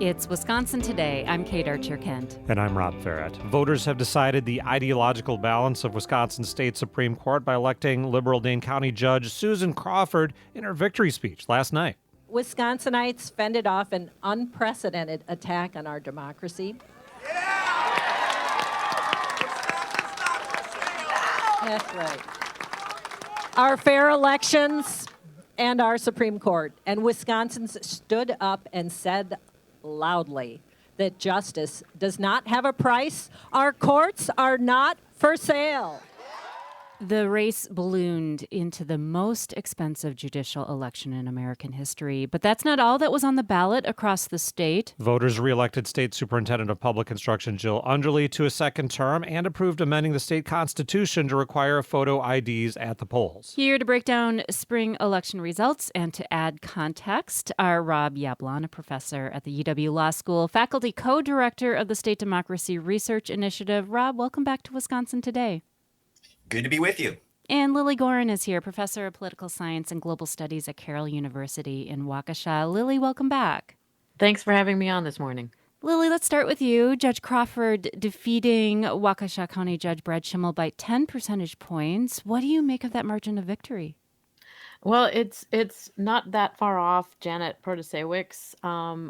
It's Wisconsin Today. I'm Kate Archer-Kent. And I'm Rob Ferret. Voters have decided the ideological balance of Wisconsin State Supreme Court by electing liberal Dane County Judge Susan Crawford in her victory speech last night. Wisconsinites fended off an unprecedented attack on our democracy. That's right. Our fair elections and our Supreme Court. And Wisconsins stood up and said loudly that justice does not have a price. Our courts are not for sale. The race ballooned into the most expensive judicial election in American history. But that's not all that was on the ballot across the state. Voters reelected State Superintendent of Public Instruction Jill Underly to a second term and approved amending the state constitution to require photo IDs at the polls. Here to break down spring election results and to add context are Rob Yablon, a professor at the UW Law School, faculty co-director of the State Democracy Research Initiative. Rob, welcome back to Wisconsin Today. Good to be with you. And Lily Gorin is here, professor of political science and global studies at Carroll University in Waukesha. Lily, welcome back. Thanks for having me on this morning. Lily, let's start with you. Judge Crawford defeating Waukesha County Judge Brad Schimmel by 10 percentage points. What do you make of that margin of victory? Well, it's not that far off Janet Protasewicz's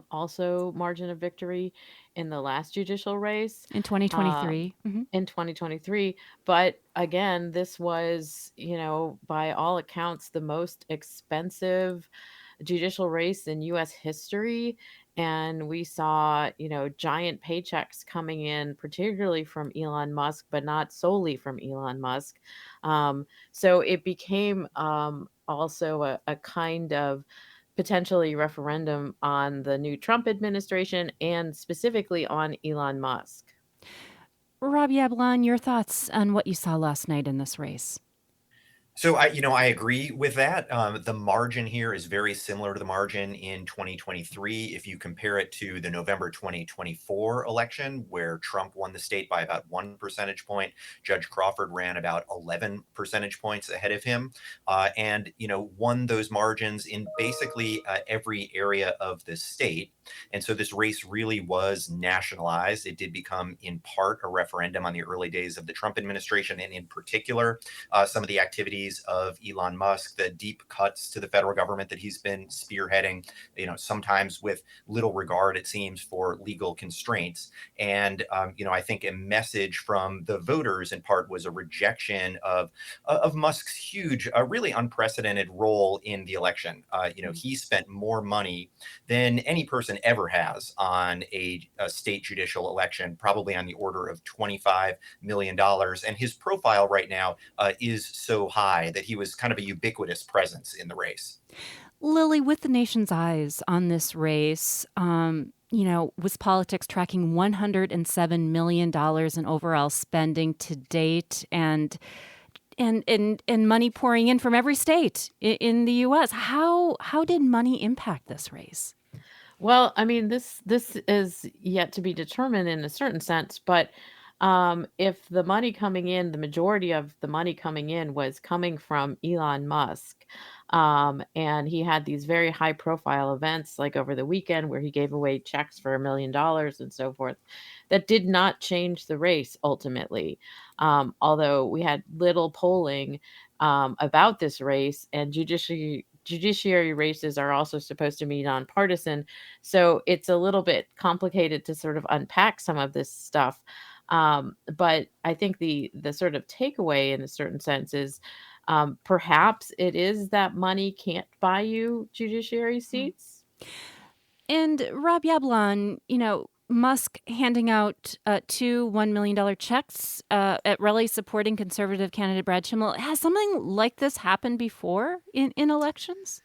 also margin of victory in the last judicial race. In 2023. In 2023. But again, this was, by all accounts, the most expensive judicial race in U.S. history. And we saw, giant paychecks coming in, particularly from Elon Musk, but not solely from Elon Musk. So it became also a kind of potentially referendum on the new Trump administration and specifically on Elon Musk. Rob Yablon, your thoughts on what you saw last night in this race? So I agree with that. The margin here is very similar to the margin in 2023. If you compare it to the November 2024 election, where Trump won the state by about 1 percentage point, Judge Crawford ran about 11 percentage points ahead of him, and won those margins in basically every area of the state. And so this race really was nationalized. It did become, in part, a referendum on the early days of the Trump administration, and in particular, some of the activities of Elon Musk, the deep cuts to the federal government that he's been spearheading, sometimes with little regard, it seems, for legal constraints. And, I think a message from the voters, in part, was a rejection of Musk's huge, really unprecedented role in the election. He spent more money than any person ever has on a state judicial election, probably on the order of $25 million. And his profile right now is so high that he was kind of a ubiquitous presence in the race. Lily, with the nation's eyes on this race, was politics tracking $107 million in overall spending to date and money pouring in from every state in the U.S. How did money impact this race? Well, I mean, this is yet to be determined in a certain sense, but if the money coming in, the majority of the money coming in was coming from Elon Musk, and he had these very high profile events like over the weekend where he gave away checks for $1 million and so forth, that did not change the race ultimately. Although we had little polling about this race, and judiciary races are also supposed to be nonpartisan. So it's a little bit complicated to sort of unpack some of this stuff. But I think the sort of takeaway in a certain sense is perhaps it is that money can't buy you judiciary seats. And Rob Yablon, Musk handing out two $1 million checks at rallies supporting conservative candidate Brad Schimmel. Has something like this happened before in elections?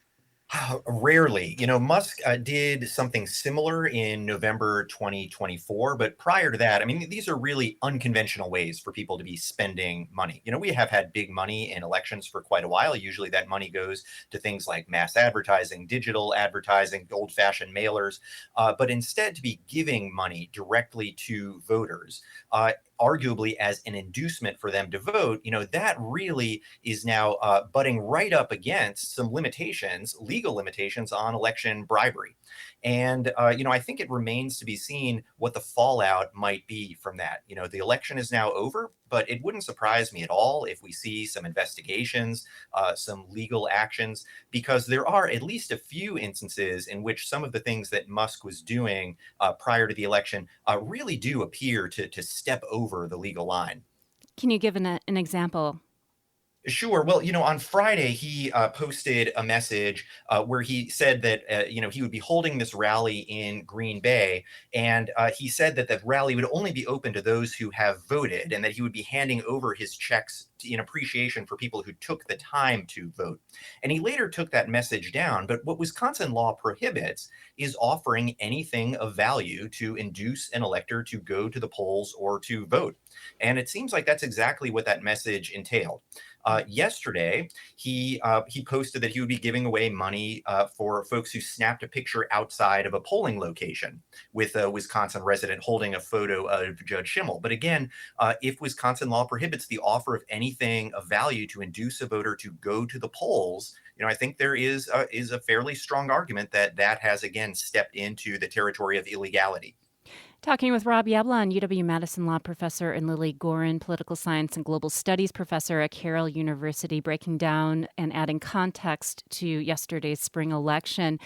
Rarely. Musk did something similar in November 2024, but prior to that, I mean, these are really unconventional ways for people to be spending money. We have had big money in elections for quite a while. Usually that money goes to things like mass advertising, digital advertising, old-fashioned mailers, but instead to be giving money directly to voters arguably as an inducement for them to vote, that really is now butting right up against some limitations, legal limitations on election bribery. And, I think it remains to be seen what the fallout might be from that. The election is now over, but it wouldn't surprise me at all if we see some investigations, some legal actions, because there are at least a few instances in which some of the things that Musk was doing prior to the election really do appear to step over the legal line. Can you give an example? Sure. Well, on Friday, he posted a message where he said that, he would be holding this rally in Green Bay. And he said that the rally would only be open to those who have voted and that he would be handing over his checks in appreciation for people who took the time to vote. And he later took that message down. But what Wisconsin law prohibits is offering anything of value to induce an elector to go to the polls or to vote. And it seems like that's exactly what that message entailed. Yesterday, he posted that he would be giving away money for folks who snapped a picture outside of a polling location with a Wisconsin resident holding a photo of Judge Schimmel. But again, if Wisconsin law prohibits the offer of anything of value to induce a voter to go to the polls, I think there is a fairly strong argument that that has again stepped into the territory of illegality. Talking with Rob Yablon, UW-Madison law professor, and Lily Gorin, political science and global studies professor at Carroll University, breaking down and adding context to yesterday's spring election.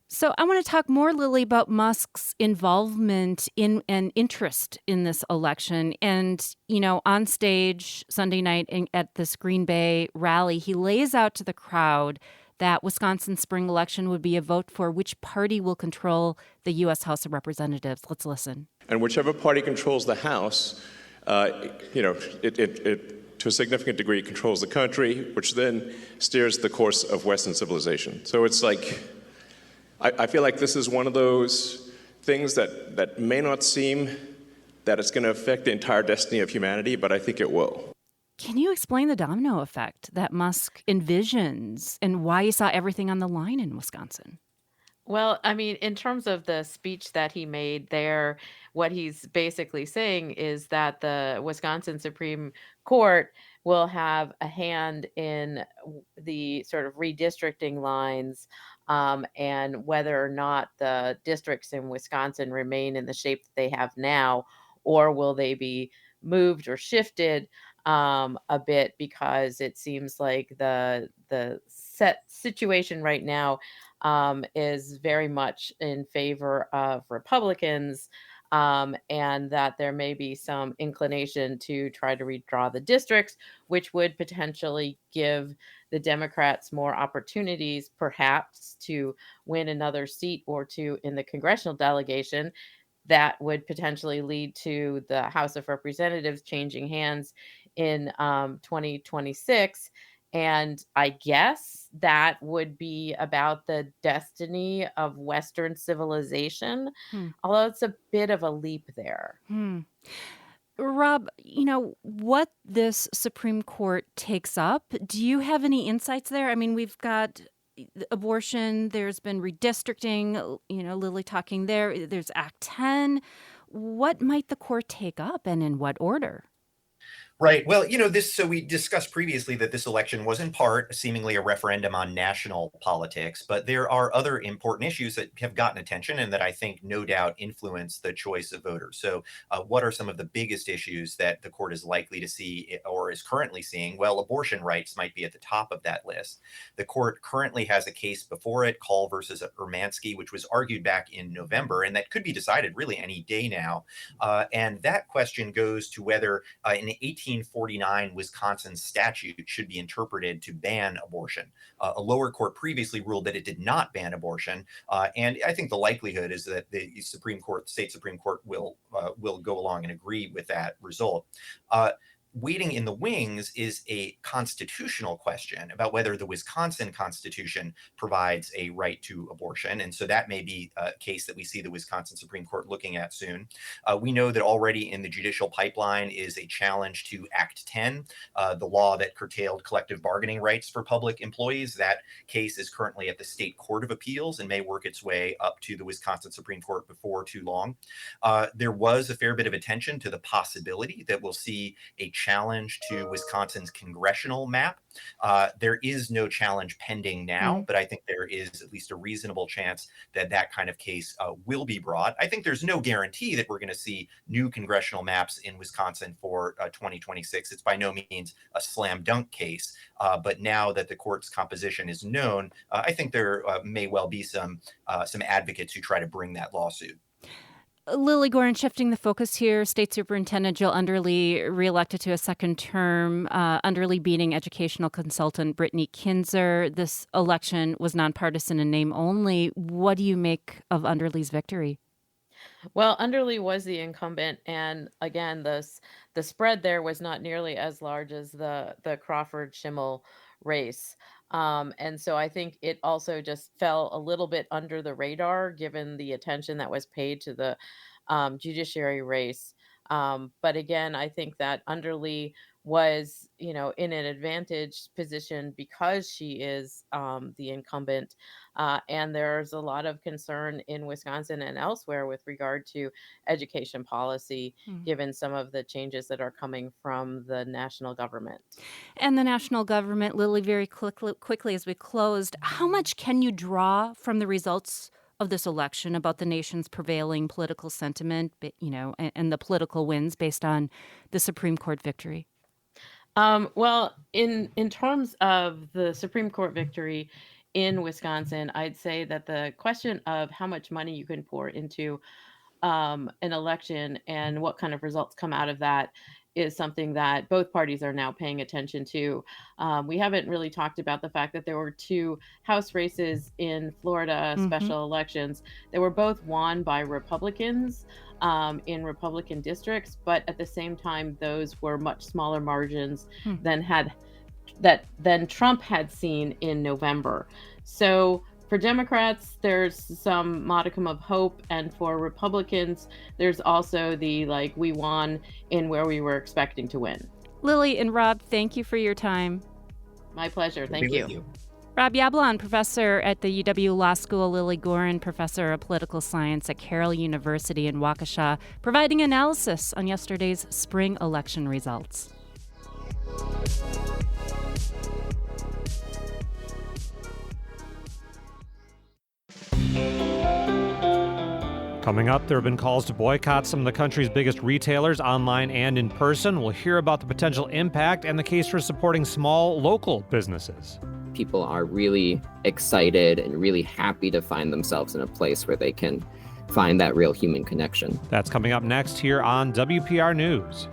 So I want to talk more, Lily, about Musk's involvement in and interest in this election. And, on stage Sunday night at this Green Bay rally, he lays out to the crowd that Wisconsin's spring election would be a vote for which party will control the U.S. House of Representatives. Let's listen. And whichever party controls the House, it to a significant degree controls the country, which then steers the course of Western civilization. So it's like, I feel like this is one of those things that may not seem that it's going to affect the entire destiny of humanity, but I think it will. Can you explain the domino effect that Musk envisions and why he saw everything on the line in Wisconsin? Well, I mean, in terms of the speech that he made there, what he's basically saying is that the Wisconsin Supreme Court will have a hand in the sort of redistricting lines, and whether or not the districts in Wisconsin remain in the shape that they have now, or will they be moved or shifted a bit, because it seems like the set situation right now is very much in favor of Republicans, and that there may be some inclination to try to redraw the districts, which would potentially give the Democrats more opportunities, perhaps, to win another seat or two in the congressional delegation. That would potentially lead to the House of Representatives changing hands in 2026. And I guess that would be about the destiny of Western civilization, Hmm. although it's a bit of a leap there. Rob, what this Supreme Court takes up, do you have any insights there? I mean, we've got abortion, there's been redistricting, Lily talking there, there's Act 10. What might the court take up and in what order? Right. Well, so we discussed previously that this election was in part seemingly a referendum on national politics, but there are other important issues that have gotten attention and that I think no doubt influence the choice of voters. So, what are some of the biggest issues that the court is likely to see or is currently seeing? Well, abortion rights might be at the top of that list. The court currently has a case before it, Call versus Urmansky, which was argued back in November, and that could be decided really any day now. And that question goes to whether in 1849 Wisconsin statute should be interpreted to ban abortion. A lower court previously ruled that it did not ban abortion, and I think the likelihood is that the state Supreme Court, will go along and agree with that result. waiting in the wings is a constitutional question about whether the Wisconsin Constitution provides a right to abortion. And so that may be a case that we see the Wisconsin Supreme Court looking at soon. We know that already in the judicial pipeline is a challenge to Act 10, the law that curtailed collective bargaining rights for public employees. That case is currently at the State Court of Appeals and may work its way up to the Wisconsin Supreme Court before too long. There was a fair bit of attention to the possibility that we'll see a challenge to Wisconsin's congressional map. There is no challenge pending now, but I think there is at least a reasonable chance that that kind of case will be brought. I think there's no guarantee that we're going to see new congressional maps in Wisconsin for 2026. It's by no means a slam dunk case, but now that the court's composition is known, I think there may well be some advocates who try to bring that lawsuit. Lily Goren, shifting the focus here, State Superintendent Jill Underly reelected to a second term, Underly beating educational consultant Brittany Kinzer. This election was nonpartisan in name only. What do you make of Underly's victory? Well, Underly was the incumbent, and again, the spread there was not nearly as large as the Crawford Schimmel race. And so I think it also just fell a little bit under the radar given the attention that was paid to the judiciary race. But again, I think that Underly was, in an advantaged position because she is the incumbent. And there's a lot of concern in Wisconsin and elsewhere with regard to education policy, given some of the changes that are coming from the national government. And the national government, Lily, very quickly as we closed, how much can you draw from the results of this election about the nation's prevailing political sentiment, and the political wins based on the Supreme Court victory? Well, in terms of the Supreme Court victory in Wisconsin, I'd say that the question of how much money you can pour into an election and what kind of results come out of that is something that both parties are now paying attention to. We haven't really talked about the fact that there were two House races in Florida, special elections. They were both won by Republicans in Republican districts, but at the same time, those were much smaller margins than Trump had seen in November. So for Democrats, there's some modicum of hope, and for Republicans, there's also the we won in where we were expecting to win. Lily and Rob, thank you for your time. My pleasure. Thank you. Rob Yablon, professor at the UW Law School, Lily Goren, professor of political science at Carroll University in Waukesha, providing analysis on yesterday's spring election results. Coming up, there have been calls to boycott some of the country's biggest retailers, online and in person. We'll hear about the potential impact and the case for supporting small, local businesses. People are really excited and really happy to find themselves in a place where they can find that real human connection. That's coming up next here on WPR News.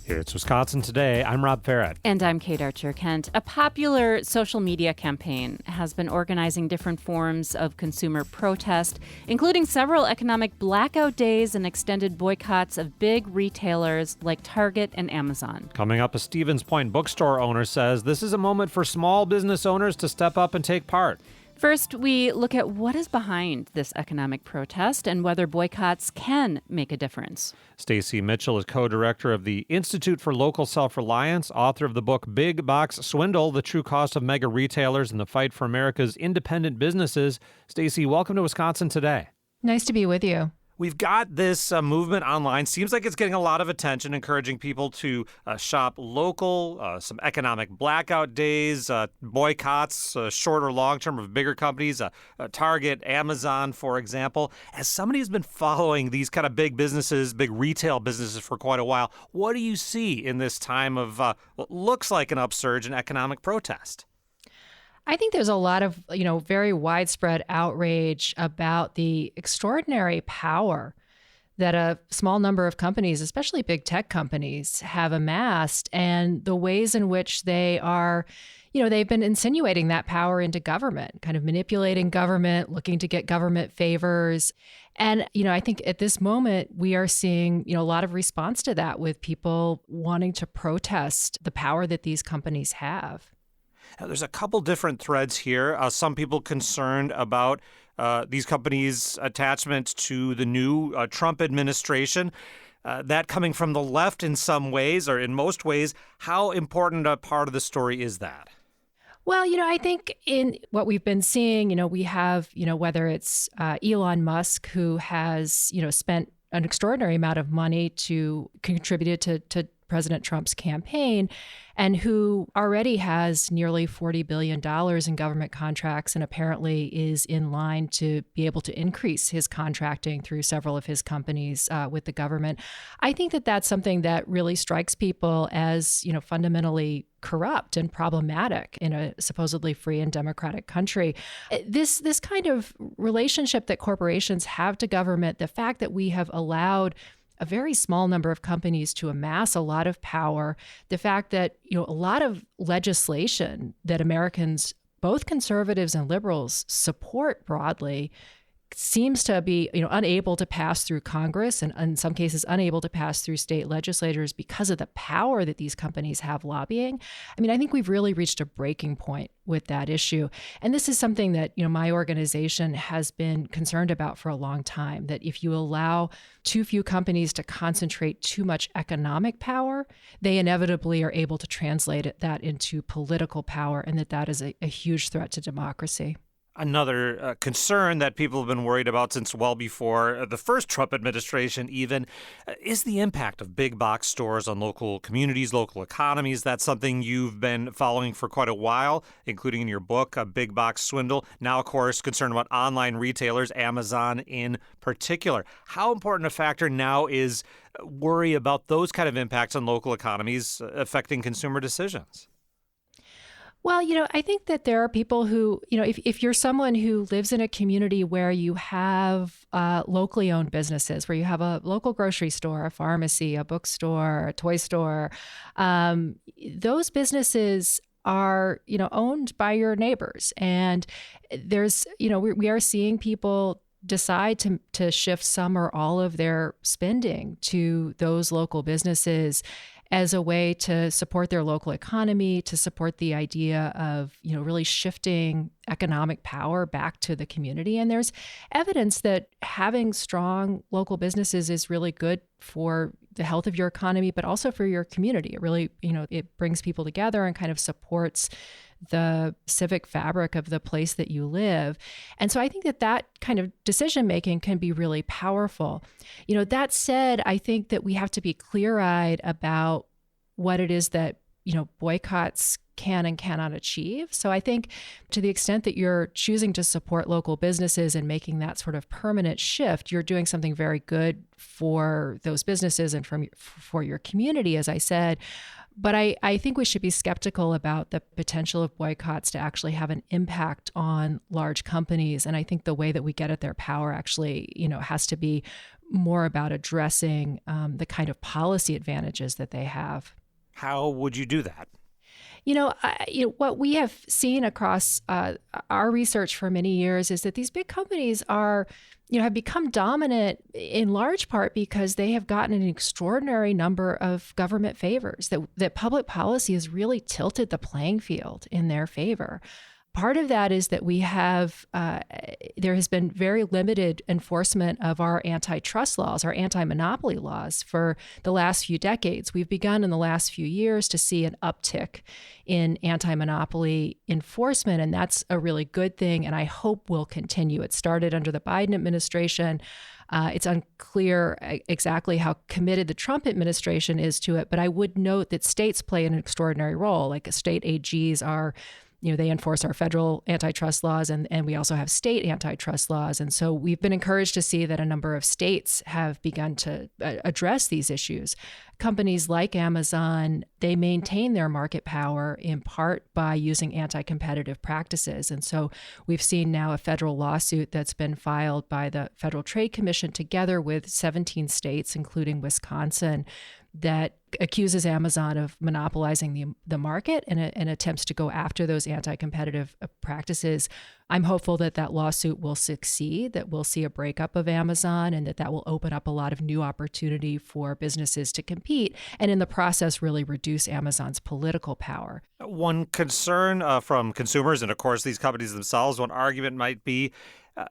It's Wisconsin Today. I'm Rob Farrett. And I'm Kate Archer-Kent. A popular social media campaign has been organizing different forms of consumer protest, including several economic blackout days and extended boycotts of big retailers like Target and Amazon. Coming up, a Stevens Point bookstore owner says this is a moment for small business owners to step up and take part. First, we look at what is behind this economic protest and whether boycotts can make a difference. Stacy Mitchell is co-director of the Institute for Local Self-Reliance, author of the book Big Box Swindle: The True Cost of Mega Retailers and the Fight for America's Independent Businesses. Stacy, welcome to Wisconsin Today. Nice to be with you. We've got this movement online. Seems like it's getting a lot of attention, encouraging people to shop local, some economic blackout days, boycotts, short or long term of bigger companies, Target, Amazon, for example. As somebody who's been following these kind of big businesses, big retail businesses for quite a while, what do you see in this time of what looks like an upsurge in economic protest? I think there's a lot of, very widespread outrage about the extraordinary power that a small number of companies, especially big tech companies, have amassed, and the ways in which they are, they've been insinuating that power into government, kind of manipulating government, looking to get government favors. And, I think at this moment, we are seeing, a lot of response to that with people wanting to protest the power that these companies have. Now, there's a couple different threads here. Some people concerned about these companies' attachment to the new Trump administration. That coming from the left in some ways, or in most ways. How important a part of the story is that? Well, I think in what we've been seeing, we have, whether it's Elon Musk, who has, spent an extraordinary amount of money to contribute to President Trump's campaign, and who already has nearly $40 billion in government contracts and apparently is in line to be able to increase his contracting through several of his companies with the government. I think that that's something that really strikes people as, fundamentally corrupt and problematic in a supposedly free and democratic country. This kind of relationship that corporations have to government, the fact that we have allowed a very small number of companies to amass a lot of power, the fact that, a lot of legislation that Americans, both conservatives and liberals, support broadly seems to be, unable to pass through Congress and in some cases unable to pass through state legislators because of the power that these companies have lobbying. I think we've really reached a breaking point with that issue. And this is something that, my organization has been concerned about for a long time, that if you allow too few companies to concentrate too much economic power, they inevitably are able to translate that into political power, and that is a huge threat to democracy. Another concern that people have been worried about since well before the first Trump administration even is the impact of big box stores on local communities, local economies. That's something you've been following for quite a while, including in your book, A Big Box Swindle. Now, of course, concerned about online retailers, Amazon in particular. How important a factor now is worry about those kind of impacts on local economies affecting consumer decisions? Well, I think that there are people who, if you're someone who lives in a community where you have locally owned businesses, where you have a local grocery store, a pharmacy, a bookstore, a toy store, those businesses are, owned by your neighbors. And there's, we are seeing people decide to shift some or all of their spending to those local businesses as a way to support their local economy, to support the idea of, really shifting economic power back to the community. And there's evidence that having strong local businesses is really good for the health of your economy, but also for your community. It really, it brings people together and kind of supports the civic fabric of the place that you live. And so I think that kind of decision making can be really powerful. That said, I think that we have to be clear-eyed about what it is that, boycotts can and cannot achieve. So I think to the extent that you're choosing to support local businesses and making that sort of permanent shift, you're doing something very good for those businesses and for your community, as I said. But I think we should be skeptical about the potential of boycotts to actually have an impact on large companies. And I think the way that we get at their power actually, has to be more about addressing the kind of policy advantages that they have. How would you do that? What we have seen across our research for many years is that these big companies have become dominant in large part because they have gotten an extraordinary number of government favors, that public policy has really tilted the playing field in their favor. Part of that is that we have, there has been very limited enforcement of our antitrust laws, our anti-monopoly laws for the last few decades. We've begun in the last few years to see an uptick in anti-monopoly enforcement, and that's a really good thing, and I hope will continue. It started under the Biden administration. It's unclear exactly how committed the Trump administration is to it, but I would note that states play an extraordinary role. Like state AGs are They enforce our federal antitrust laws, and we also have state antitrust laws. And so we've been encouraged to see that a number of states have begun to address these issues. Companies like Amazon, they maintain their market power in part by using anti-competitive practices. And so we've seen now a federal lawsuit that's been filed by the Federal Trade Commission together with 17 states, including Wisconsin, that accuses Amazon of monopolizing the market and attempts to go after those anti-competitive practices. I'm hopeful that that lawsuit will succeed, that we'll see a breakup of Amazon, and that will open up a lot of new opportunity for businesses to compete, and in the process really reduce Amazon's political power. One concern from consumers, and of course these companies themselves, one argument might be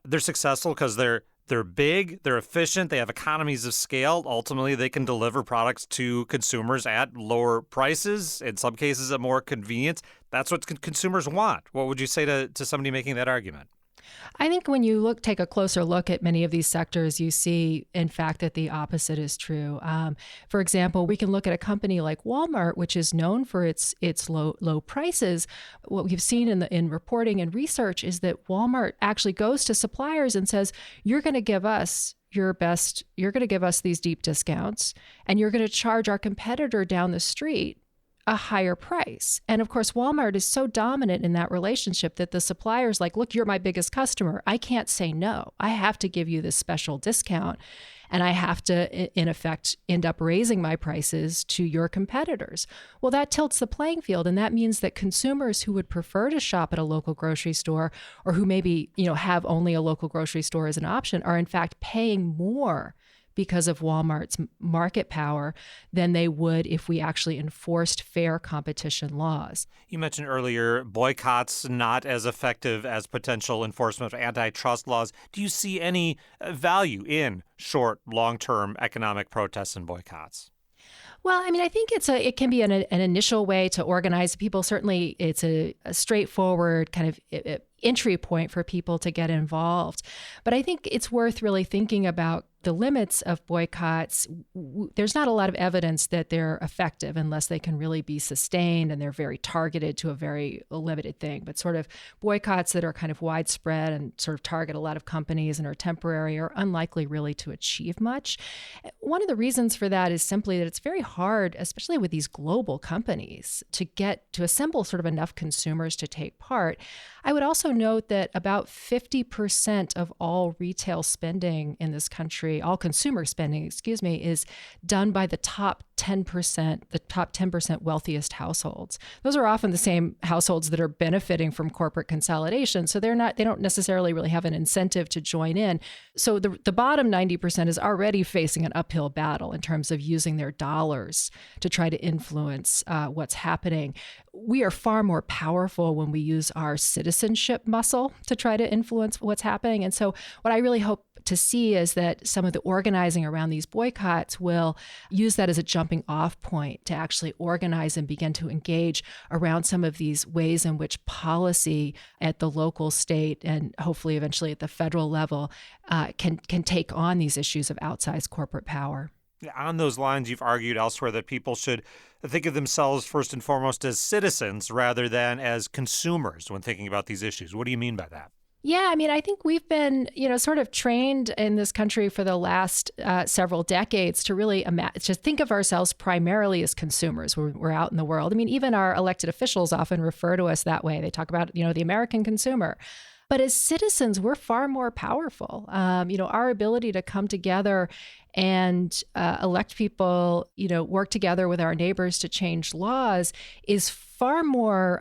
they're successful because they're big, they're efficient, they have economies of scale. Ultimately, they can deliver products to consumers at lower prices, in some cases at more convenience. That's what consumers want. What would you say to somebody making that argument? I think when you take a closer look at many of these sectors, you see, in fact, that the opposite is true. For example, we can look at a company like Walmart, which is known for its low prices. What we've seen in reporting and research is that Walmart actually goes to suppliers and says, "You're going to give us your best. You're going to give us these deep discounts, and you're going to charge our competitor down the street a higher price." And of course, Walmart is so dominant in that relationship that the supplier's like, "Look, you're my biggest customer. I can't say no. I have to give you this special discount. And I have to, in effect, end up raising my prices to your competitors." Well, that tilts the playing field. And that means that consumers who would prefer to shop at a local grocery store, or who maybe, have only a local grocery store as an option, are in fact paying more because of Walmart's market power than they would if we actually enforced fair competition laws. You mentioned earlier boycotts not as effective as potential enforcement of antitrust laws. Do you see any value in short, long-term economic protests and boycotts? Well, I mean, I think it can be an initial way to organize people. Certainly, it's a straightforward kind of entry point for people to get involved. But I think it's worth really thinking about the limits of boycotts. There's not a lot of evidence that they're effective unless they can really be sustained and they're very targeted to a very limited thing. But sort of boycotts that are kind of widespread and sort of target a lot of companies and are temporary are unlikely really to achieve much. One of the reasons for that is simply that it's very hard, especially with these global companies, to assemble sort of enough consumers to take part. I would also note that about 50% of all retail spending in this country, all consumer spending, is done by the top 10% wealthiest households. Those are often the same households that are benefiting from corporate consolidation. So they don't necessarily really have an incentive to join in. So the bottom 90% is already facing an uphill battle in terms of using their dollars to try to influence what's happening. We are far more powerful when we use our citizenship muscle to try to influence what's happening. And so what I really hope to see is that some of the organizing around these boycotts will use that as a jumping off point to actually organize and begin to engage around some of these ways in which policy at the local, state, and hopefully eventually at the federal level can take on these issues of outsized corporate power. On those lines, you've argued elsewhere that people should think of themselves first and foremost as citizens rather than as consumers when thinking about these issues. What do you mean by that? Yeah, I mean, I think we've been, sort of trained in this country for the last several decades to really just think of ourselves primarily as consumers. We're out in the world. I mean, even our elected officials often refer to us that way. They talk about, the American consumer. But as citizens, we're far more powerful. Our ability to come together and elect people, work together with our neighbors to change laws is far more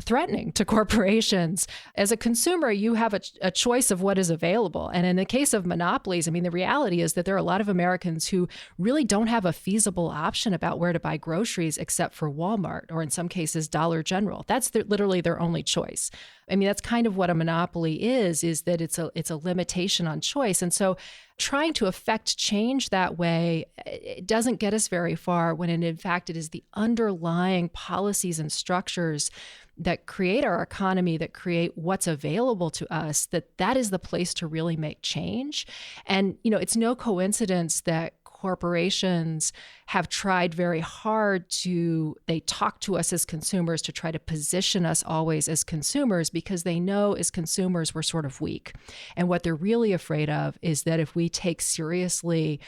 threatening to corporations. As a consumer, you have a choice of what is available. And in the case of monopolies, I mean, the reality is that there are a lot of Americans who really don't have a feasible option about where to buy groceries except for Walmart, or in some cases, Dollar General. That's literally their only choice. I mean, that's kind of what a monopoly is that it's a limitation on choice. And so trying to affect change that way, it doesn't get us very far when in fact it is the underlying policies and structures that create our economy, that create what's available to us, that is the place to really make change. And, it's no coincidence that corporations have tried very hard they talk to us as consumers to try to position us always as consumers because they know as consumers we're sort of weak. And what they're really afraid of is that if we take seriously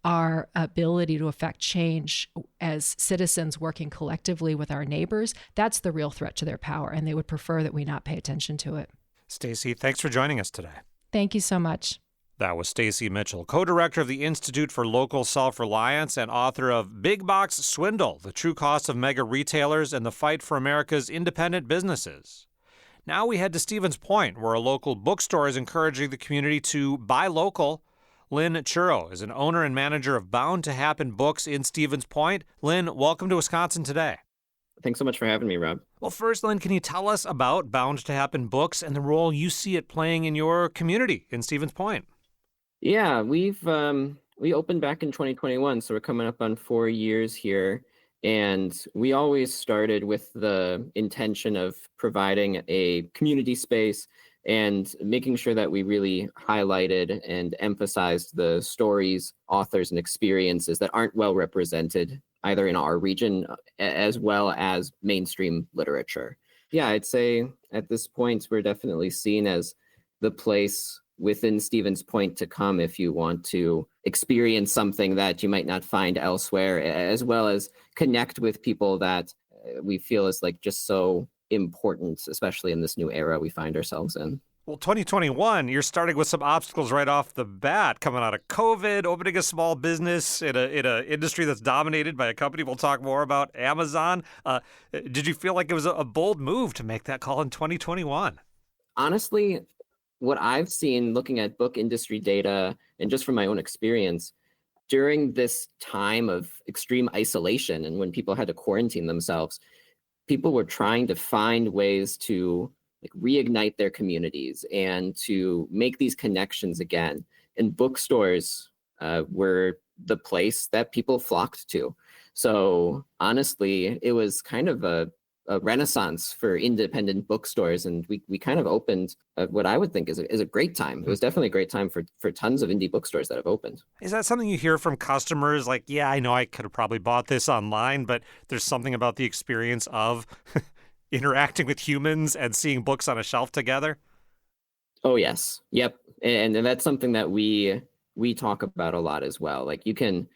our ability to affect change as citizens working collectively with our neighbors, that's the real threat to their power. And they would prefer that we not pay attention to it. Stacey, thanks for joining us today. Thank you so much. That was Stacey Mitchell, co-director of the Institute for Local Self-Reliance and author of Big Box Swindle, The True Cost of Mega Retailers and the Fight for America's Independent Businesses. Now we head to Stevens Point, where a local bookstore is encouraging the community to buy local. Lynn Churro is an owner and manager of Bound to Happen Books in Stevens Point. Lynn, welcome to Wisconsin Today. Thanks so much for having me, Rob. Well, first, Lynn, can you tell us about Bound to Happen Books and the role you see it playing in your community in Stevens Point? Yeah, we opened back in 2021, so we're coming up on 4 years here. And we always started with the intention of providing a community space and making sure that we really highlighted and emphasized the stories, authors, and experiences that aren't well represented either in our region as well as mainstream literature. Yeah, I'd say at this point, we're definitely seen as the place within Stevens Point to come if you want to experience something that you might not find elsewhere, as well as connect with people that we feel is like just so important, especially in this new era we find ourselves in. Well, 2021, you're starting with some obstacles right off the bat, coming out of COVID, opening a small business in a industry that's dominated by a company we'll talk more about, Amazon. Did you feel like it was a bold move to make that call in 2021? Honestly, what I've seen looking at book industry data and just from my own experience, during this time of extreme isolation and when people had to quarantine themselves, people were trying to find ways to reignite their communities and to make these connections again. And bookstores were the place that people flocked to. So honestly, it was kind of a renaissance for independent bookstores, and we kind of opened what I would think is a great time. It was definitely a great time for tons of indie bookstores that have opened. Is that something you hear from customers? Like, yeah, I know I could have probably bought this online, but there's something about the experience of interacting with humans and seeing books on a shelf together? Oh, yes. Yep. And that's something that we talk about a lot as well. Like you can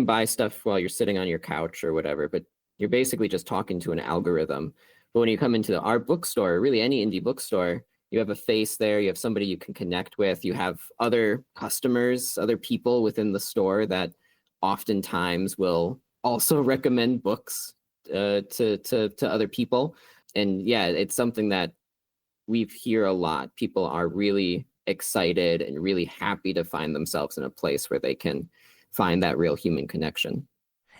buy stuff while you're sitting on your couch or whatever, but you're basically just talking to an algorithm. But when you come into our bookstore, really any indie bookstore, you have a face there, you have somebody you can connect with, you have other customers, other people within the store that oftentimes will also recommend books to other people. And yeah, it's something that we hear a lot. People are really excited and really happy to find themselves in a place where they can find that real human connection.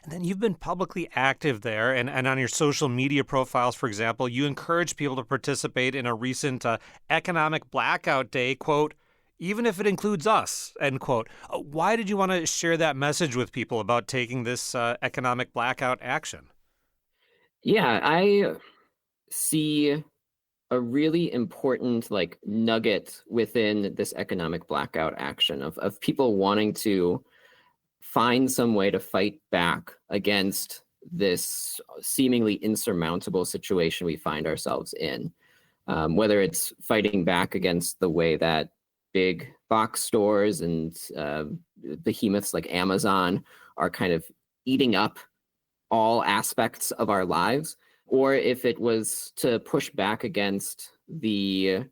And then you've been publicly active there, and on your social media profiles, for example, you encourage people to participate in a recent economic blackout day, quote, even if it includes us, end quote. Why did you want to share that message with people about taking this economic blackout action? Yeah, I see a really important nugget within this economic blackout action of people wanting to find some way to fight back against this seemingly insurmountable situation we find ourselves in. Whether it's fighting back against the way that big box stores and behemoths like Amazon are kind of eating up all aspects of our lives, or if it was to push back against the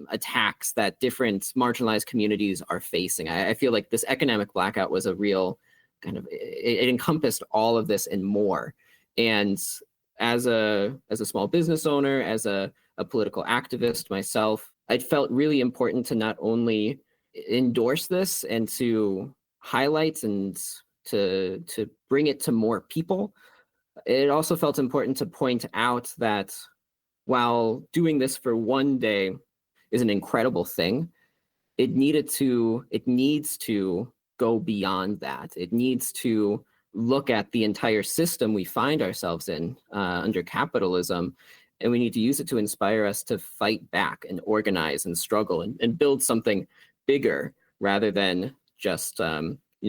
attacks that different marginalized communities are facing. I feel like this economic blackout was a real kind of, it encompassed all of this and more. And as a small business owner, as a political activist myself, I felt really important to not only endorse this and to highlight and to bring it to more people. It also felt important to point out that while doing this for one day is an incredible thing, it needs to go beyond that. It needs to look at the entire system we find ourselves in under capitalism, and we need to use it to inspire us to fight back and organize and struggle and build something bigger rather than just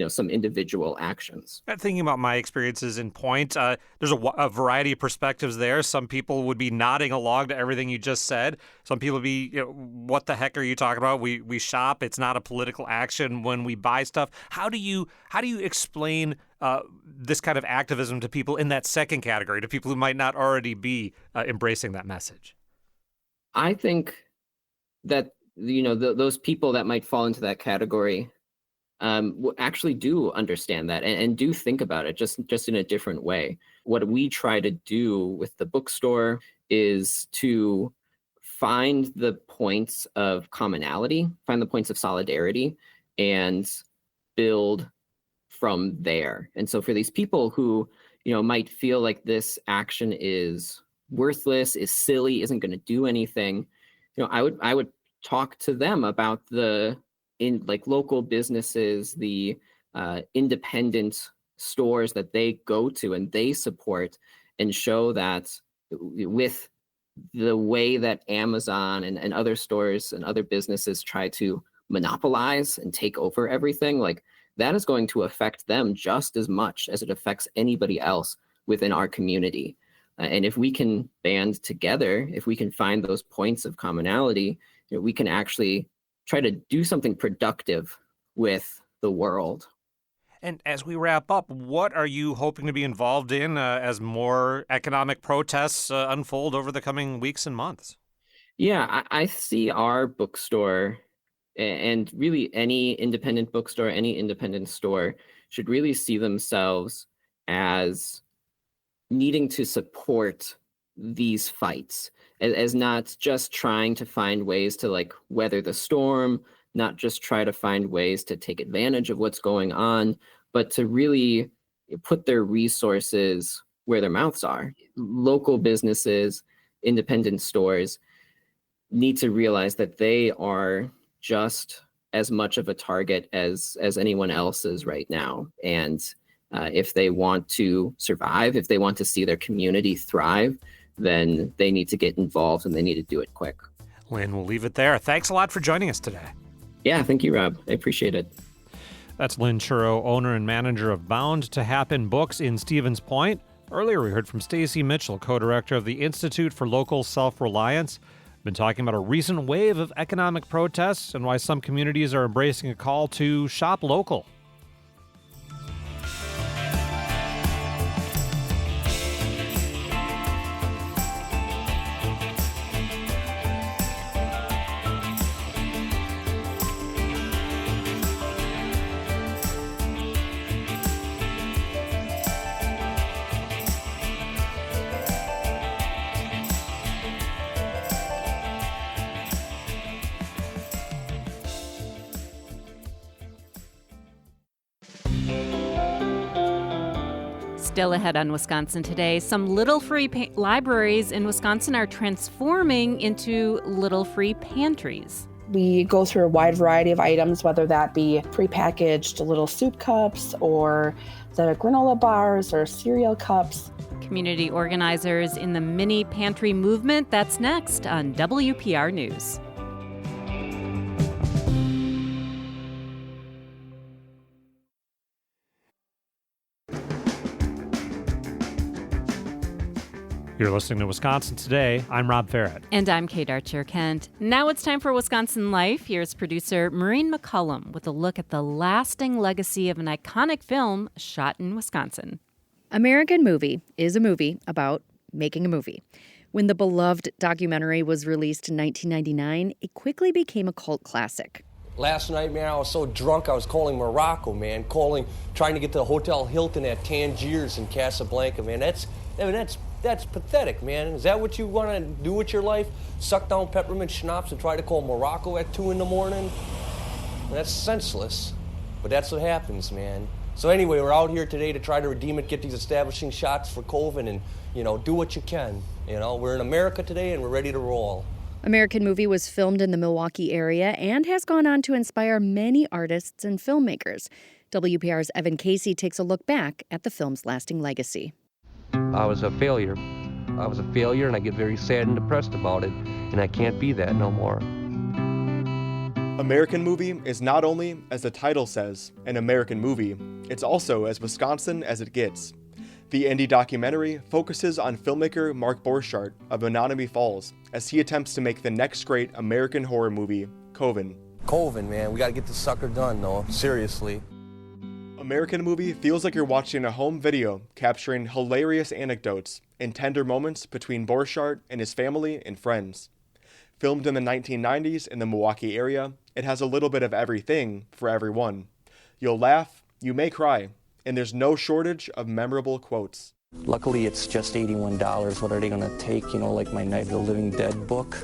some individual actions. Thinking about my experiences in Point, there's a variety of perspectives there. Some people would be nodding along to everything you just said. Some people would be, what the heck are you talking about? We shop. It's not a political action when we buy stuff. How do you explain this kind of activism to people in that second category, to people who might not already be embracing that message? I think that those people that might fall into that category actually do understand that and do think about it just in a different way. What we try to do with the bookstore is to find the points of commonality, find the points of solidarity, and build from there. And so for these people who, might feel like this action is worthless, is silly, isn't going to do anything, I would talk to them about local businesses, the independent stores that they go to and they support, and show that with the way that Amazon and other stores and other businesses try to monopolize and take over everything, like that is going to affect them just as much as it affects anybody else within our community. And if we can band together, if we can find those points of commonality, we can actually try to do something productive with the world. And as we wrap up, what are you hoping to be involved in as more economic protests unfold over the coming weeks and months? Yeah, I see our bookstore and really any independent bookstore, any independent store should really see themselves as needing to support these fights, as not just trying to find ways to weather the storm, not just try to find ways to take advantage of what's going on, but to really put their resources where their mouths are. Local businesses, independent stores need to realize that they are just as much of a target as anyone else is right now. And if they want to survive, if they want to see their community thrive, then they need to get involved and they need to do it quick. Lynn, we'll leave it there. Thanks a lot for joining us today. Yeah, thank you, Rob. I appreciate it. That's Lynn Churro, owner and manager of Bound to Happen Books in Stevens Point. Earlier, we heard from Stacy Mitchell, co-director of the Institute for Local Self-Reliance. Been talking about a recent wave of economic protests and why some communities are embracing a call to shop local. Still ahead on Wisconsin Today, some little free libraries in Wisconsin are transforming into little free pantries. We go through a wide variety of items, whether that be prepackaged little soup cups or the granola bars or cereal cups. Community organizers in the mini pantry movement, that's next on WPR News. You're listening to Wisconsin Today. I'm Rob Farrett. And I'm Kate Archer-Kent. Now it's time for Wisconsin Life. Here's producer Maureen McCullum with a look at the lasting legacy of an iconic film shot in Wisconsin. American Movie is a movie about making a movie. When the beloved documentary was released in 1999, it quickly became a cult classic. Last night, man, I was so drunk I was calling Morocco, man. Trying to get to the Hotel Hilton at Tangiers in Casablanca, man. That's pathetic, man. Is that what you want to do with your life? Suck down peppermint schnapps and try to call Morocco at 2 in the morning? That's senseless, but that's what happens, man. So anyway, we're out here today to try to redeem it, get these establishing shots for COVID and, do what you can. We're in America today and we're ready to roll. American Movie was filmed in the Milwaukee area and has gone on to inspire many artists and filmmakers. WPR's Evan Casey takes a look back at the film's lasting legacy. I was a failure. And I get very sad and depressed about it, and I can't be that no more. American Movie is not only, as the title says, an American movie, it's also as Wisconsin as it gets. The indie documentary focuses on filmmaker Mark Borchardt of Menominee Falls as he attempts to make the next great American horror movie, Coven. Coven, man, we gotta get this sucker done, though. Seriously. American Movie feels like you're watching a home video capturing hilarious anecdotes and tender moments between Borchardt and his family and friends. Filmed in the 1990s in the Milwaukee area, it has a little bit of everything for everyone. You'll laugh, you may cry, and there's no shortage of memorable quotes. Luckily, it's just $81. What are they gonna take, like my Night of the Living Dead book?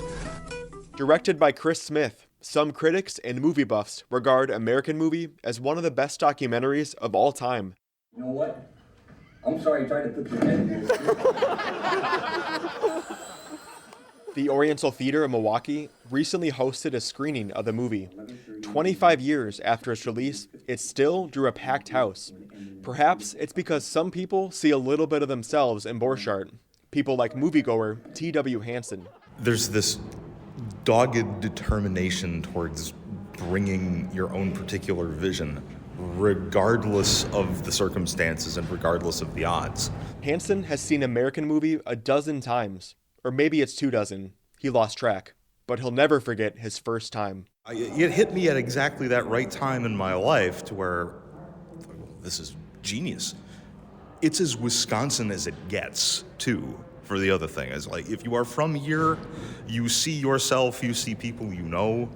Directed by Chris Smith, some critics and movie buffs regard American Movie as one of the best documentaries of all time. You know what? I'm sorry I tried to put your head in here. The Oriental Theater in Milwaukee recently hosted a screening of the movie. 25 years after its release, it still drew a packed house. Perhaps it's because some people see a little bit of themselves in Borchardt. People like moviegoer T.W. Hansen. There's this dogged determination towards bringing your own particular vision, regardless of the circumstances and regardless of the odds. Hansen has seen American Movie a dozen times. Or maybe it's 24. He lost track. But he'll never forget his first time. It hit me at exactly that right time in my life to where, this is genius. It's as Wisconsin as it gets, too, for the other thing. Is like, if you are from here, you see yourself, you see people you know.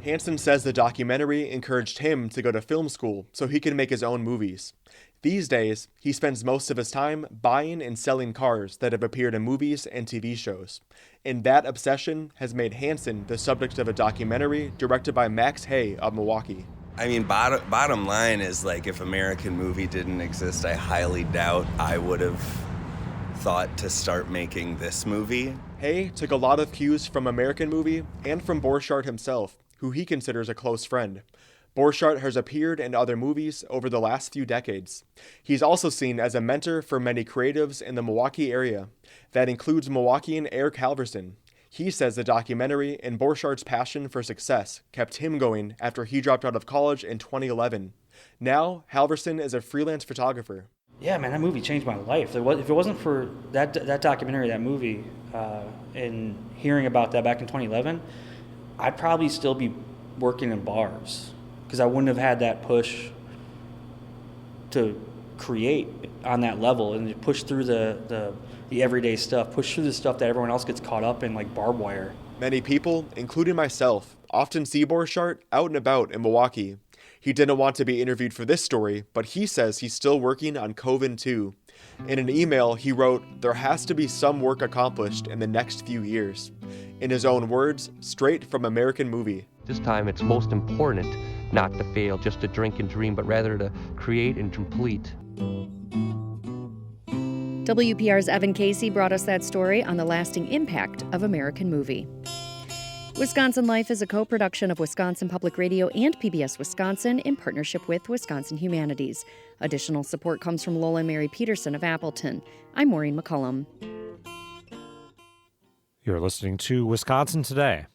Hansen says the documentary encouraged him to go to film school so he can make his own movies. These days, he spends most of his time buying and selling cars that have appeared in movies and TV shows. And that obsession has made Hansen the subject of a documentary directed by Max Hay of Milwaukee. I mean, bottom line is, like, if American Movie didn't exist, I highly doubt I would have thought to start making this movie. Hay took a lot of cues from American Movie and from Borchardt himself, who he considers a close friend. Borchardt has appeared in other movies over the last few decades. He's also seen as a mentor for many creatives in the Milwaukee area. That includes Milwaukeean Eric Halverson. He says the documentary and Borchardt's passion for success kept him going after he dropped out of college in 2011. Now, Halverson is a freelance photographer. Yeah, man, that movie changed my life. If it wasn't for that documentary, that movie, and hearing about that back in 2011, I'd probably still be working in bars because I wouldn't have had that push to create on that level and to push through the everyday stuff, push through the stuff that everyone else gets caught up in, like barbed wire. Many people, including myself, often see Borchardt out and about in Milwaukee. He didn't want to be interviewed for this story, but he says he's still working on Coven 2. In an email, he wrote, "There has to be some work accomplished in the next few years." In his own words, straight from American Movie. This time it's most important not to fail just to drink and dream, but rather to create and complete. WPR's Evan Casey brought us that story on the lasting impact of American Movie. Wisconsin Life is a co-production of Wisconsin Public Radio and PBS Wisconsin in partnership with Wisconsin Humanities. Additional support comes from Lola Mary Peterson of Appleton. I'm Maureen McCullum. You're listening to Wisconsin Today.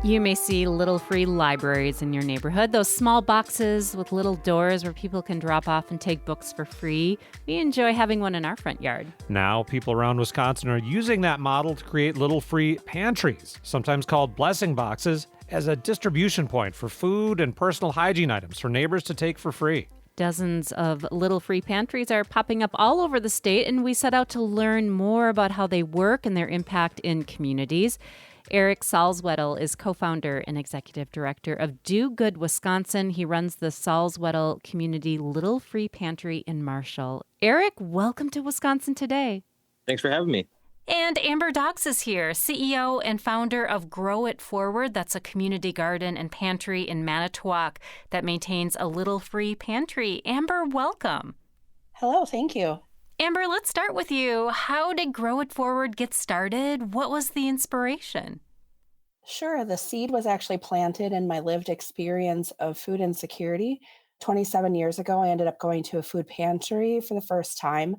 You may see little free libraries in your neighborhood, those small boxes with little doors where people can drop off and take books for free. We enjoy having one in our front yard. Now, people around Wisconsin are using that model to create little free pantries, sometimes called blessing boxes, as a distribution point for food and personal hygiene items for neighbors to take for free. Dozens of little free pantries are popping up all over the state, and we set out to learn more about how they work and their impact in communities. Eric Salzwedel is co-founder and executive director of Do Good Wisconsin. He runs the Salzwedel Community Little Free Pantry in Marshall. Eric, welcome to Wisconsin Today. Thanks for having me. And Amber Docks is here, CEO and founder of Grow It Forward. That's a community garden and pantry in Manitowoc that maintains a little free pantry. Amber, welcome. Hello, thank you. Amber, let's start with you. How did Grow It Forward get started? What was the inspiration? Sure, the seed was actually planted in my lived experience of food insecurity. 27 years ago, I ended up going to a food pantry for the first time,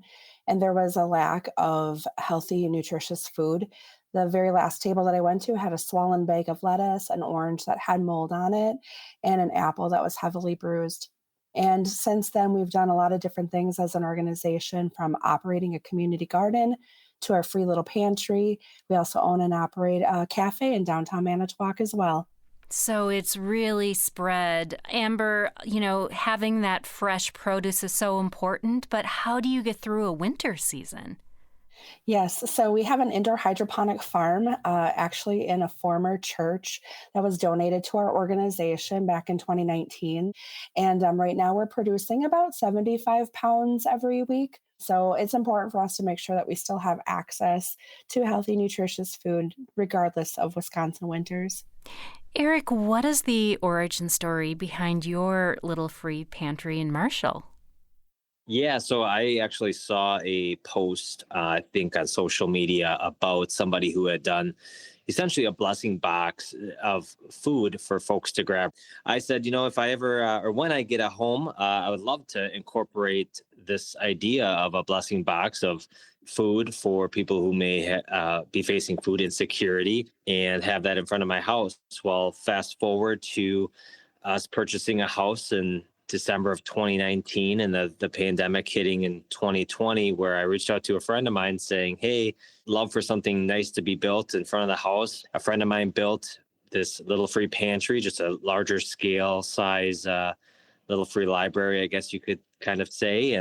and there was a lack of healthy, nutritious food The very last table that I went to had a swollen bag of lettuce, an orange that had mold on it, and an apple that was heavily bruised. And since then, we've done a lot of different things as an organization, from operating a community garden to our free little pantry. We also own and operate a cafe in downtown Manitowoc as well. So it's really spread. Amber, having that fresh produce is so important, but how do you get through a winter season? Yes, so we have an indoor hydroponic farm, actually in a former church that was donated to our organization back in 2019. And right now we're producing about 75 pounds every week. So it's important for us to make sure that we still have access to healthy, nutritious food, regardless of Wisconsin winters. Eric, what is the origin story behind your little free pantry in Marshall? Yeah, so I actually saw a post, I think on social media, about somebody who had done essentially a blessing box of food for folks to grab. I said, if I ever, or when I get a home, I would love to incorporate this idea of a blessing box of food for people who may be facing food insecurity and have that in front of my house. Well, fast forward to us purchasing a house in December of 2019 and the pandemic hitting in 2020, where I reached out to a friend of mine saying, hey, love for something nice to be built in front of the house. A friend of mine built this little free pantry, just a larger scale size little free library, I guess you could kind of say.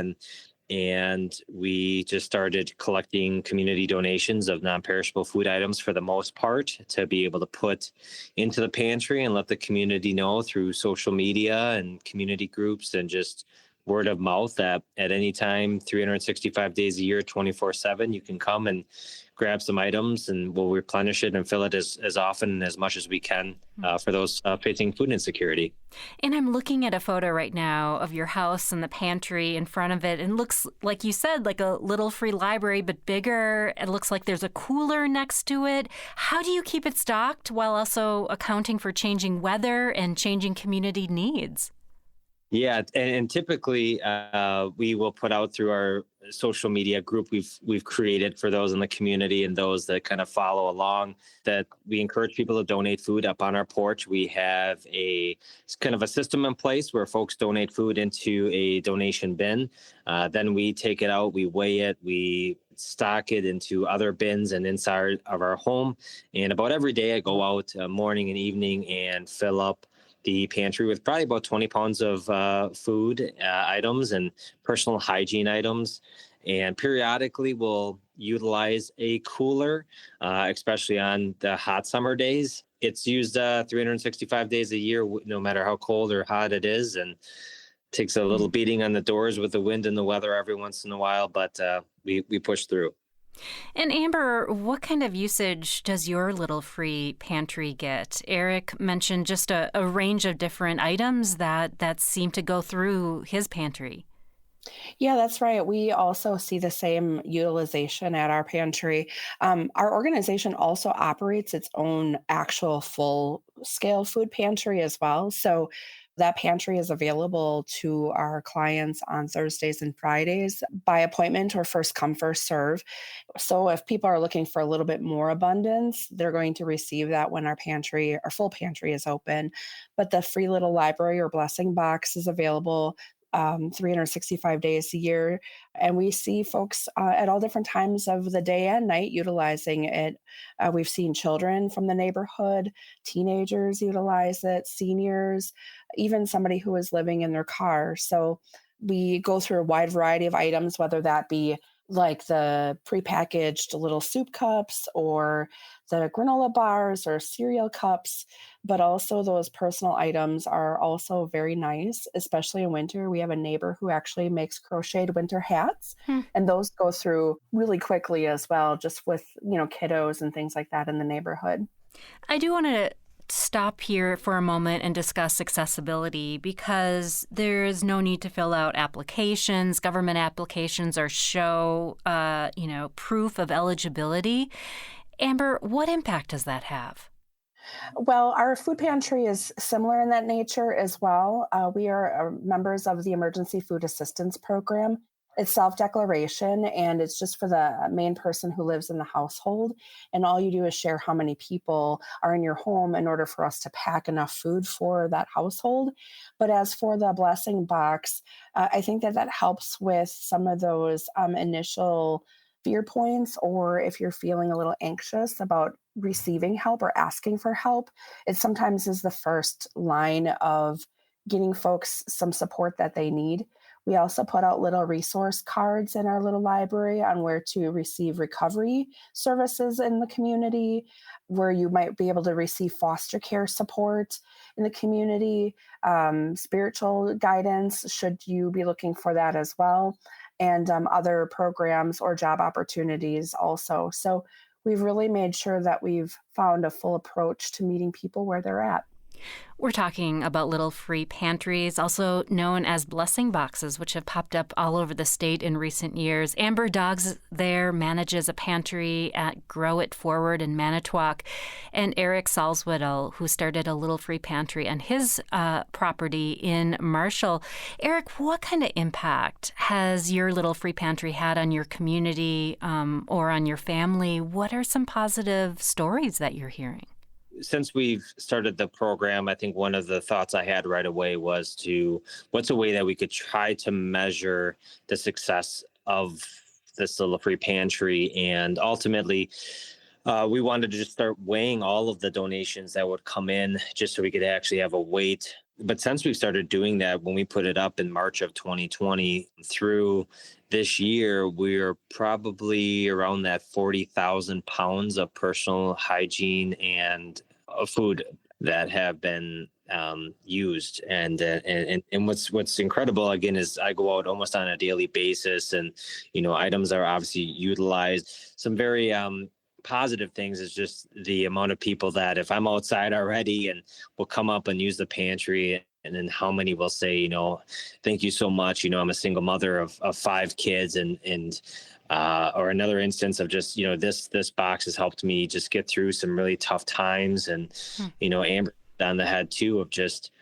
And we just started collecting community donations of non-perishable food items for the most part to be able to put into the pantry and let the community know through social media and community groups and just word of mouth that at any time, 365 days a year, 24/7, you can come and grab some items and we'll replenish it and fill it as often and as much as we can for those facing food insecurity. And I'm looking at a photo right now of your house and the pantry in front of it. And it looks, like you said, like a little free library, but bigger. It looks like there's a cooler next to it. How do you keep it stocked while also accounting for changing weather and changing community needs? Yeah, and typically we will put out through our social media group we've created for those in the community and those that kind of follow along, that we encourage people to donate food up on our porch. We have it's kind of a system in place where folks donate food into a donation bin. Then we take it out, we weigh it, we stock it into other bins and inside of our home. And about every day I go out morning and evening and fill up the pantry with probably about 20 pounds of food items and personal hygiene items. And periodically we'll utilize a cooler, especially on the hot summer days. It's used 365 days a year, no matter how cold or hot it is, and takes a little beating on the doors with the wind and the weather every once in a while, but we push through. And Amber, what kind of usage does your little free pantry get? Eric mentioned just a range of different items that seem to go through his pantry. Yeah, that's right. We also see the same utilization at our pantry. Our organization also operates its own actual full scale food pantry as well. So that pantry is available to our clients on Thursdays and Fridays by appointment or first come, first serve. So if people are looking for a little bit more abundance, they're going to receive that when our full pantry is open. But the free little library or blessing box is available 365 days a year. And we see folks at all different times of the day and night utilizing it. We've seen children from the neighborhood, teenagers utilize it, seniors, even somebody who is living in their car. So we go through a wide variety of items, whether that be like the prepackaged little soup cups or the granola bars or cereal cups, but also those personal items are also very nice, especially in winter. We have a neighbor who actually makes crocheted winter hats, and those go through really quickly as well, just with, kiddos and things like that in the neighborhood. I do want to stop here for a moment and discuss accessibility, because there is no need to fill out applications, government applications, or show, proof of eligibility. Amber, what impact does that have? Well, our food pantry is similar in that nature as well. We are members of the Emergency Food Assistance Program. It's self-declaration, and it's just for the main person who lives in the household. And all you do is share how many people are in your home in order for us to pack enough food for that household. But as for the blessing box, I think that that helps with some of those initial fear points, or if you're feeling a little anxious about receiving help or asking for help, it sometimes is the first line of getting folks some support that they need. We also put out little resource cards in our little library on where to receive recovery services in the community, where you might be able to receive foster care support in the community, spiritual guidance, should you be looking for that as well, and other programs or job opportunities also. So we've really made sure that we've found a full approach to meeting people where they're at. We're talking about little free pantries, also known as blessing boxes, which have popped up all over the state in recent years. Amber Dogs there manages a pantry at Grow It Forward in Manitowoc, and Eric Salzwedel, who started a little free pantry on his property in Marshall. Eric, what kind of impact has your little free pantry had on your community or on your family? What are some positive stories that you're hearing? Since we've started the program, I think one of the thoughts I had right away was what's a way that we could try to measure the success of this little free pantry. And ultimately, we wanted to just start weighing all of the donations that would come in just so we could actually have a weight. But since we've started doing that, when we put it up in March of 2020 through this year, we're probably around that 40,000 pounds of personal hygiene and food that have been used. And what's incredible again is I go out almost on a daily basis, and items are obviously utilized. Some very positive things is just the amount of people that if I'm outside already and will come up and use the pantry, and then how many will say, thank you so much. I'm a single mother of 5 kids, and or another instance of just, this box has helped me just get through some really tough times. And, Amber on the head too, of just,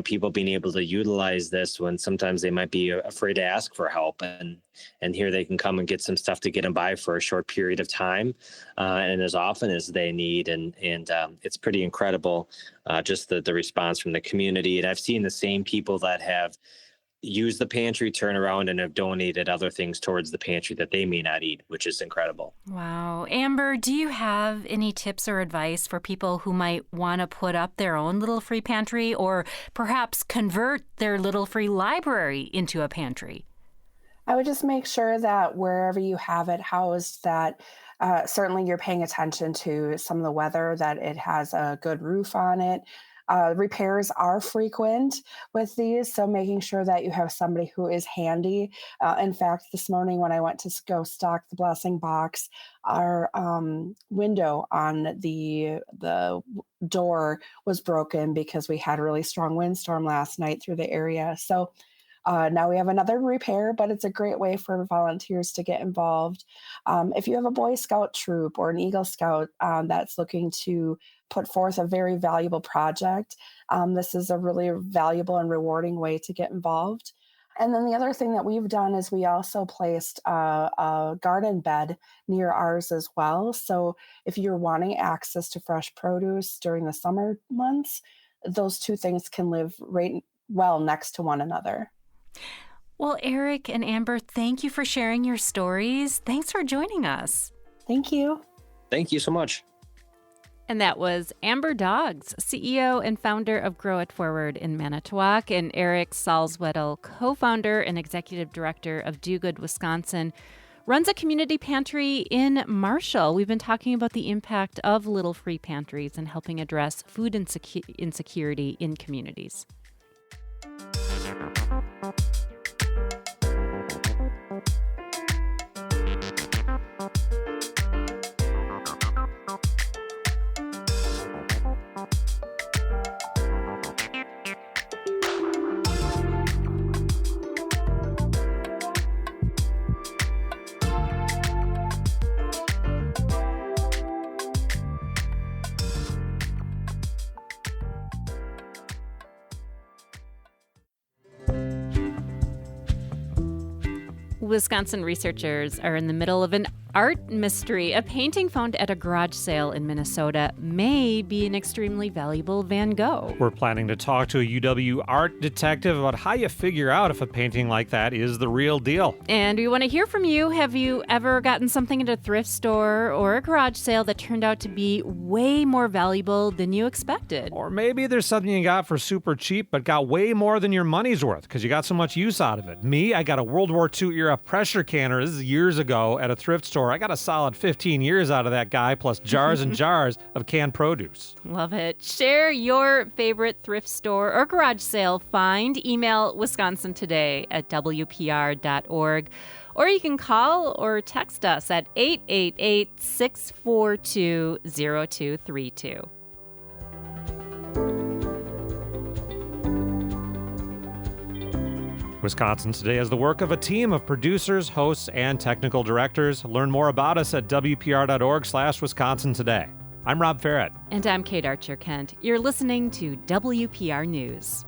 people being able to utilize this when sometimes they might be afraid to ask for help. And here they can come and get some stuff to get them by for a short period of time. And as often as they need. And it's pretty incredible, just the response from the community. And I've seen the same people that have used the pantry, turn around and have donated other things towards the pantry that they may not eat, which is incredible. Wow. Amber, do you have any tips or advice for people who might want to put up their own little free pantry, or perhaps convert their little free library into a pantry? I would just make sure that wherever you have it housed, that certainly you're paying attention to some of the weather, that it has a good roof on it. Repairs are frequent with these, so making sure that you have somebody who is handy. In fact, this morning when I went to go stock the blessing box, our window on the door was broken because we had a really strong windstorm last night through the area. So now we have another repair, but it's a great way for volunteers to get involved. If you have a Boy Scout troop or an Eagle Scout that's looking to put forth a very valuable project, this is a really valuable and rewarding way to get involved. And then the other thing that we've done is we also placed a garden bed near ours as well. So if you're wanting access to fresh produce during the summer months, those two things can live right well next to one another. Well, Eric and Amber, thank you for sharing your stories. Thanks for joining us. Thank you. Thank you so much. And that was Amber Dogs, CEO and founder of Grow It Forward in Manitowoc, and Eric Salzwedel, co-founder and executive director of Do Good Wisconsin, runs a community pantry in Marshall. We've been talking about the impact of little free pantries and helping address food insecurity in communities. Wisconsin researchers are in the middle of an art mystery. A painting found at a garage sale in Minnesota may be an extremely valuable Van Gogh. We're planning to talk to a UW art detective about how you figure out if a painting like that is the real deal. And we want to hear from you. Have you ever gotten something at a thrift store or a garage sale that turned out to be way more valuable than you expected? Or maybe there's something you got for super cheap but got way more than your money's worth because you got so much use out of it. Me, I got a World War II era pressure canner. This is years ago at a thrift store. I got a solid 15 years out of that guy, plus jars and jars of canned produce. Love it. Share your favorite thrift store or garage sale find. Email wisconsintoday@wpr.org. Or you can call or text us at 888-642-0232. Wisconsin Today is the work of a team of producers, hosts, and technical directors. Learn more about us at wpr.org/Wisconsin Today. I'm Rob Farrett. And I'm Kate Archer-Kent. You're listening to WPR News.